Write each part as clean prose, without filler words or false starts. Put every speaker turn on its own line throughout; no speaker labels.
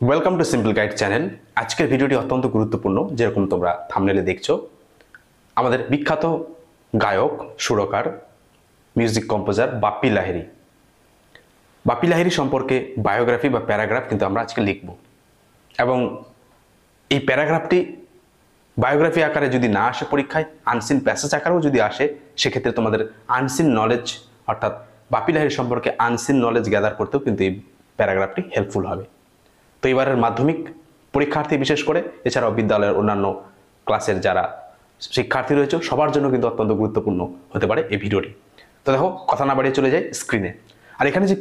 Welcome to simple guide channel. আজকের ভিডিওটি অত্যন্ত গুরুত্বপূর্ণ। যেরকম তোমরা থাম্বনেলে দেখছো, আমাদের বিখ্যাত গায়ক, সুরকার, মিউজিক কম্পোজার বাপ্পি লাহিড়ী সম্পর্কে বায়োগ্রাফি বা প্যারাগ্রাফ কিন্তু আমরা আজকে লিখব। এবং এই প্যারাগ্রাফটি বায়োগ্রাফি আকারে যদি না আসে পরীক্ষায়, আনসিন প্যাসেজ আকারেও যদি আসে, সেক্ষেত্রে তোমাদের আনসিন নলেজ অর্থাৎ বাপ্পি লাহিড়ী সম্পর্কে আনসিন নলেজ গ্যাদার করতেও কিন্তু এই প্যারাগ্রাফটি হেল্পফুল হবে। তো এবারের মাধ্যমিক পরীক্ষার্থী বিশেষ করে, এছাড়াও বিদ্যালয়ের অন্যান্য ক্লাসের যারা শিক্ষার্থী রয়েছে, সবার জন্য কিন্তু অত্যন্ত গুরুত্বপূর্ণ হতে পারে এই ভিডিওটি। তো দেখো, কথা না বাড়িয়ে চলে যাই স্ক্রিনে। আর এখানে যে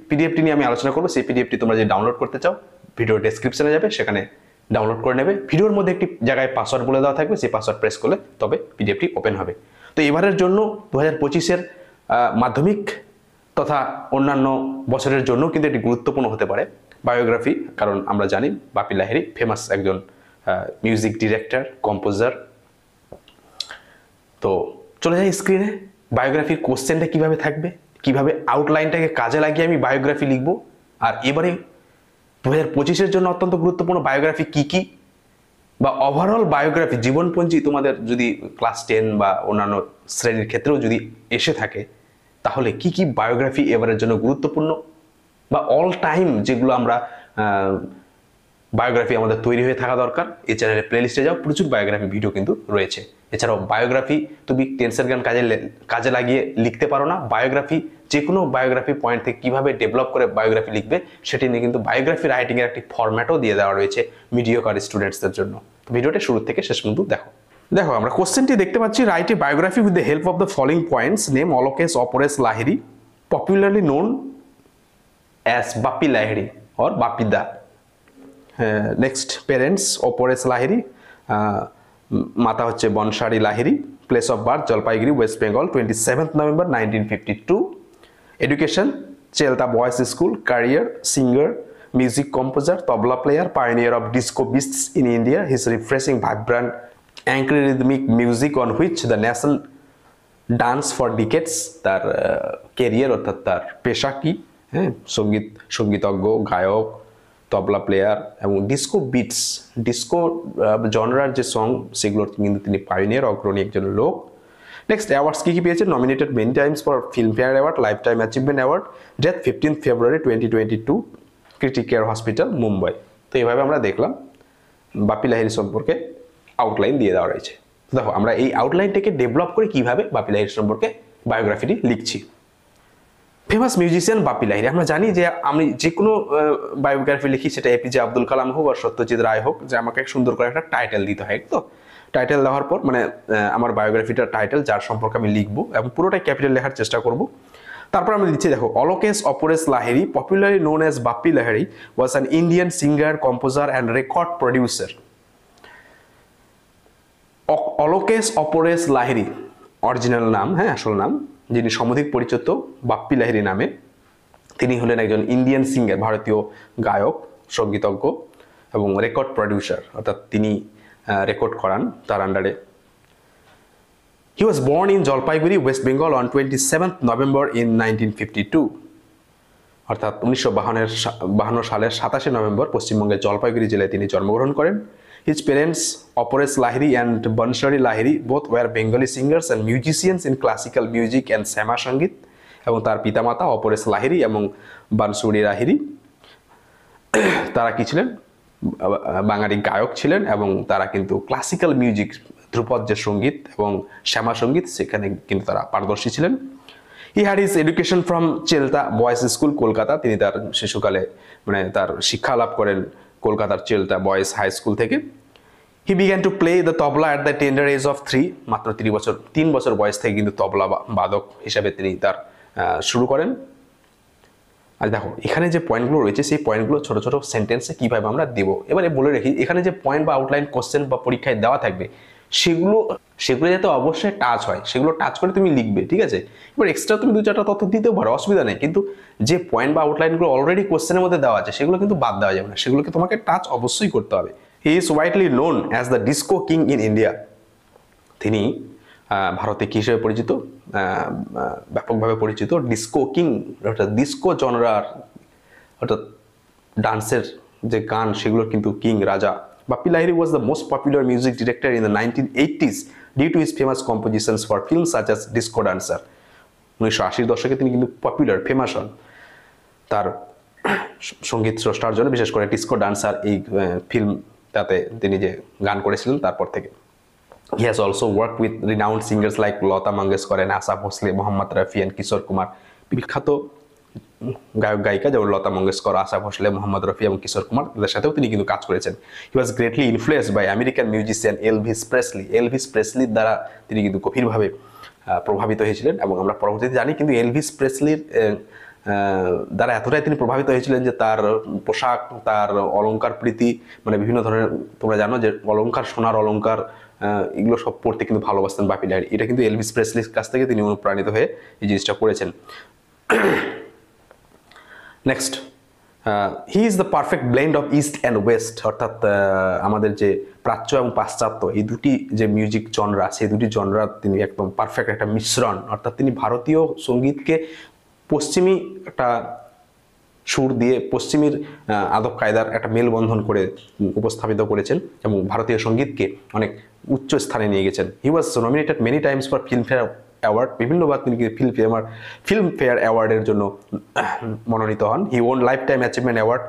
পিডিএফটি নিয়ে আমি আলোচনা করবো, সেই পিডিএফটি তোমরা যদি ডাউনলোড করতে চাও, ভিডিও ডেসক্রিপশনে যাবে, সেখানে ডাউনলোড করে নেবে। ভিডিওর মধ্যে একটি জায়গায় পাসওয়ার্ড বলে দেওয়া থাকবে, সেই পাসওয়ার্ড প্রেস করলে তবে পিডিএফটি ওপেন হবে। তো এবারের জন্য 2025-এর মাধ্যমিক তথা অন্যান্য বছরের জন্য কিন্তু এটি গুরুত্বপূর্ণ হতে পারে বায়োগ্রাফি। কারণ আমরা জানি বাপ্পি লাহিড়ী ফেমাস একজন মিউজিক ডিরেক্টর, কম্পোজার। তো চলে যাই স্ক্রিনে। বায়োগ্রাফির কোশ্চেনটা কিভাবে থাকবে, কিভাবে আউটলাইনটাকে কাজে লাগিয়ে আমি বায়োগ্রাফি লিখব, আর এবারে 2025-এর জন্য অত্যন্ত গুরুত্বপূর্ণ বায়োগ্রাফি কি কি, বা ওভারঅল বায়োগ্রাফি জীবনপঞ্জি তোমাদের যদি ক্লাস 10 বা অন্যান্য শ্রেণীর ক্ষেত্রেও যদি এসে থাকে, তাহলে কি কি বায়োগ্রাফি এবারের জন্য গুরুত্বপূর্ণ, বা অল টাইম যেগুলো আমরা বায়োগ্রাফি আমাদের তৈরি হয়ে থাকা দরকার। এই চ্যানেলের প্লেলিস্টে যাও, প্রচুর বায়োগ্রাফি ভিডিও কিন্তু রয়েছে। এছাড়াও বায়োগ্রাফি তুমি টেন্সের জ্ঞান কাজে লাগিয়ে লিখতে পারো না, বায়োগ্রাফি যে কোনো বায়োগ্রাফি পয়েন্ট থেকে কীভাবে ডেভেলপ করে বায়োগ্রাফি লিখবে সেটি নিয়ে কিন্তু বায়োগ্রাফি রাইটিংয়ের একটি ফরম্যাটও দিয়ে দেওয়া রয়েছে মিডিওকার স্টুডেন্টসদের জন্য। তো ভিডিওটা শুরু থেকে শেষ পর্যন্ত দেখো আমরা কোশ্চেনটি দেখতে পাচ্ছি, write a biography with the help of the following points. Name Alokesh Aparesh Lahiri, popularly known as Bappi Lahiri or Bappi Da. Next, parents Aparesh Lahiri, মাতা হচ্ছে Bansari Lahiri, place of birth Jalpaiguri, West Bengal, 27th November 1952. Education চেলতা boys school, career singer, music composer, tabla player, pioneer of disco beats in India. His refreshing, vibrant, anchor-rhythmic music on which the national dance for decades. তার career অর্থাৎ তার পেশা কি, হ্যাঁ, সঙ্গীতজ্ঞ, গায়ক, তবলা player এবং disco জনরার যে সং, সেগুলোর কিন্তু তিনি পাইনিয়ার, অগ্রণী একজন লোক। নেক্সট, অ্যাওয়ার্ডস কি পেয়েছেন? Nominated many times for Filmfare award, lifetime achievement award, death 15th February 2022, critic care hospital, Mumbai. তো এইভাবে আমরা দেখলাম বাপ্পি লাহিড়ী সম্পর্কে আউটলাইন দিয়ে দেওয়া রয়েছে। দেখো, আমরা এই আউটলাইনটাকে ডেভেলপ করে কিভাবে বাপ্পি লাহিড়ী সম্পর্কে বায়োগ্রাফিটি লিখছি। ফেমাস মিউজিশিয়ান বাপ্পি লাহিড়ী, আমরা জানি যে আমি যে কোনো বায়োগ্রাফি লিখি, সেটা এপিজে আব্দুল কালাম হোক আর সত্যজিৎ রায় হোক, যে আমাকে সুন্দর করে একটা টাইটেল দিতে হয়। তো টাইটেল দেওয়ার পর মানে আমার বায়োগ্রাফিটার টাইটেল, যার সম্পর্কে আমি লিখবো, এবং পুরোটাই ক্যাপিটাল লেখার চেষ্টা করব। তারপর আমি দিচ্ছি, দেখো, Alokesh Aparesh Lahiri, popularly known as Bappi Lahiri, was an Indian singer, composer and record producer. Alokesh Aparesh Lahiri original নাম, হ্যাঁ, আসল নাম, যিনি সমধিক পরিচিত বাপ্পি লাহিড়ী নামে। তিনি হলেন একজন ইন্ডিয়ান সিঙ্গার, ভারতীয় গায়ক, সঙ্গীতজ্ঞ এবং রেকর্ড প্রডিউসার, অর্থাৎ তিনি রেকর্ড করান তার আন্ডারে। He was born in Jalpaiguri, West Bengal on 27th November in 1952, অর্থাৎ 1952 সালের 27শে নভেম্বর পশ্চিমবঙ্গের জলপাইগুড়ি জেলায় তিনি জন্মগ্রহণ করেন। His parents, Opores Lahiri and Bansari Lahiri, both were Bengali singers and musicians in classical music and Shama Sangit. এবং তার পিতামাতা অপরেশ লাহিড়ী এবং বানসুরি লাহিড়ী, তারা কি ছিলেন? বাঙালি গায়ক ছিলেন, এবং তারা কিন্তু ক্লাসিক্যাল মিউজিক, ধ্রুপদ যে সঙ্গীত এবং শ্যামা সঙ্গীত, সেখানে কিন্তু তারা পারদর্শী ছিলেন। He had his education from চেলতা বয়েজ স্কুল, কলকাতা। তিনি তার শিশুকালে মানে তার শিক্ষা লাভ করেন কলকাতার চেলতা বয়েজ হাই স্কুল থেকে। He began to play the tabla at the tender age of 3, মাত্র 3 বছর বয়স থেকে কিন্তু তবলা বাদক হিসাবে তিনি তার শুরু করেন। আর দেখো, এখানে যে পয়েন্টগুলো রয়েছে, সেই পয়েন্টগুলো ছোট ছোট সেন্টেন্সে কিভাবে আমরা দেব, এবারে বলে রাখি, এখানে যে পয়েন্ট বা আউটলাইন কোশ্চেন বা পরীক্ষায় দেওয়া থাকবে, সেগুলো যাতে অবশ্যই টাচ হয়, সেগুলো টাচ করে তুমি লিখবে, ঠিক আছে? এবার এক্সট্রা তুমি 2-4টা তথ্য দিতেও পারো, অসুবিধা নেই, কিন্তু যে পয়েন্ট বা আউটলাইনগুলো অলরেডি কোশ্চেনের মধ্যে দেওয়া আছে, সেগুলো কিন্তু বাদ দেওয়া যাবে না, সেগুলোকে তোমাকে টাচ অবশ্যই করতে হবে। He is widely known as the disco king in India. তিনি ভারতে কি হিসেবে পরিচিত? ব্যাপকভাবে পরিচিত ডিস্কো কিং, অর্থাৎ ডিস্কো জনরার, অর্থাৎ ডান্সের যে গান সেগুলো কিন্তু কিং রাজা। Bappi Lahiri was the most popular music director in the 1980s due to his famous compositions for films such as Disco Dancer। 1980-র দশকে তিনি কিন্তু পপুলার ফেমাস হন তার সঙ্গীত স্রষ্টার জন্য, বিশেষ করে ডিস্কো ডান্সার এই ফিল্মটাতে তিনি যে গান করেছিলেন তারপর থেকে। He has also worked with renowned singers like Lata Mangeshkar and Asha Bhosle, Mohammad Rafi and Kishore Kumar। বিখ্যাত গায়ক গায়িকা যেমন লতা মঙ্গেশকর, আশা ভোসলে, মোহাম্মদ রফি এবং কিশোর কুমার, তাদের সাথেও তিনি কিন্তু কাজ করেছেন। He was greatly influenced by American musician Elvis Presley. Elvis প্রেসলির দ্বারা তিনি কিন্তু গভীরভাবে প্রভাবিত হয়েছিলেন এবং আমরা পরবর্তীতে জানি কিন্তু এলভিস প্রেসলির দ্বারা এতটাই তিনি প্রভাবিত হয়েছিলেন যে তার পোশাক, তার অলংকার প্রীতি, মানে বিভিন্ন ধরনের, তোমরা জানো যে অলংকার, সোনার অলংকার, এগুলো সব পড়তে কিন্তু ভালোবাসতেন বাপ্পি লাহিড়ী। এটা কিন্তু এলভিস প্রেসলির কাছ থেকে তিনি অনুপ্রাণিত হয়ে এই জিনিসটা করেছেন। Next, he is the perfect blend of east and West, অর্থাৎ আমাদের যে প্রাচ্য এবং পাশ্চাত্য এই দুটি যে মিউজিক জনরা, সেই দুটি জনরা তিনি একদম পারফেক্ট একটা মিশ্রণ, অর্থাৎ তিনি ভারতীয় সঙ্গীতকে পশ্চিমী একটা সুর দিয়ে পশ্চিমীর আদব কায়দার একটা মেলবন্ধন করে উপস্থাপিত করেছেন এবং ভারতীয় সঙ্গীতকে অনেক উচ্চ স্থানে নিয়ে গেছেন। He was nominated many times for Filmfare award, বিভিন্নবার তিনি ফিল্মফেয়ার অ্যাওয়ার্ডের জন্য মনোনীত হন। He won lifetime achievement award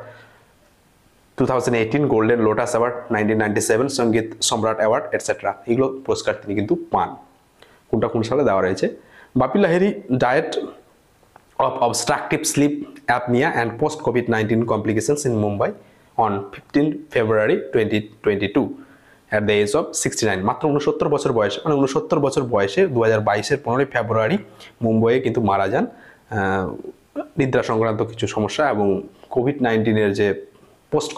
2018, golden lotus award 1997, সঙ্গীত সম্রাট অ্যাওয়ার্ড এটসেট্রা, এগুলো পুরস্কার তিনি কিন্তু পান। কোনটা কোন সালে দেওয়া রয়েছে? Bappi Lahiri diet of obstructive sleep apnea and post-COVID-19 complications in Mumbai on 15 February 2022 at the age of 69। মাত্র 69 বছর বয়সে, মানে 69 বছর বয়সে 2022-এর 15 ফেব্রুয়ারি মুম্বাইয়ে কিন্তু মারা যান নিদ্রা সংক্রান্ত কিছু সমস্যা এবং কোভিড-19-এর যে পোস্ট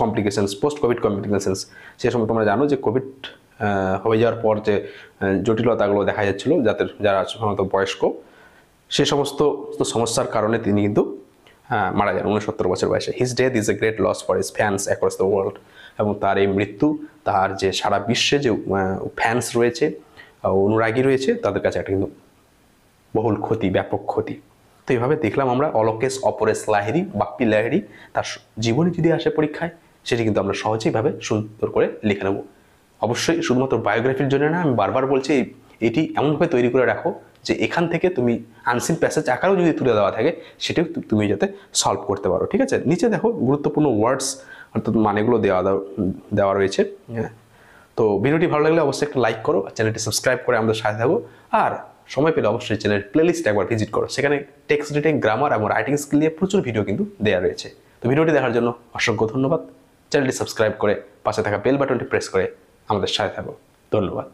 কোভিড কমপ্লিকেশনস, সে সময় তোমরা জানো যে কোভিড হয়ে যাওয়ার পর যে জটিলতাগুলো দেখা যাচ্ছিল যারা সাধারণত বয়স্ক, সে সমস্ত সমস্যার কারণে তিনি কিন্তু মারা যান 69 বছর বয়সে। His death is a great loss for his fans across the world, এবং তার এই মৃত্যু তার যে সারা বিশ্বে যে ফ্যান্স রয়েছে, অনুরাগী রয়েছে, তাদের কাছে একটা কিন্তু বহুল ক্ষতি, ব্যাপক ক্ষতি। তো এইভাবে দেখলাম আমরা অলোকেশ অপরেশ লাহিড়ী, বাপ্পি লাহিড়ী, তার জীবনী যদি আসে পরীক্ষায়, সেটি কিন্তু আমরা সহজেইভাবে সুন্দর করে লিখে নেব। অবশ্যই শুধুমাত্র বায়োগ্রাফির জন্য না, আমি বারবার বলছি এটি এমনভাবে তৈরি করে রাখো যে এখান থেকে তুমি আনসিন প্যাসেজ আকারেও যদি তুলে দেওয়া থাকে সেটাও তুমি যাতে সলভ করতে পারো। ঠিক আছে, নিচে দেখো গুরুত্বপূর্ণ ওয়ার্ডস অর্থাৎ মানেগুলো দেওয়া রয়েছে। হ্যাঁ, তো ভিডিওটি ভালো লাগলে অবশ্যই একটা লাইক করো, চ্যানেলটি সাবস্ক্রাইব করে আমাদের সাথে থাকো, আর সময় পেলে অবশ্যই চ্যানেলের প্লেলিস্ট একবার ভিজিট করো, সেখানে টেক্সট রিডিং, গ্রামার এবং রাইটিং স্কিল নিয়ে প্রচুর ভিডিও কিন্তু দেওয়া রয়েছে। তো ভিডিওটি দেখার জন্য অসংখ্য ধন্যবাদ। চ্যানেলটি সাবস্ক্রাইব করে পাশে থাকা বেল বাটনটি প্রেস করে আমাদের সাথে থাকো। ধন্যবাদ।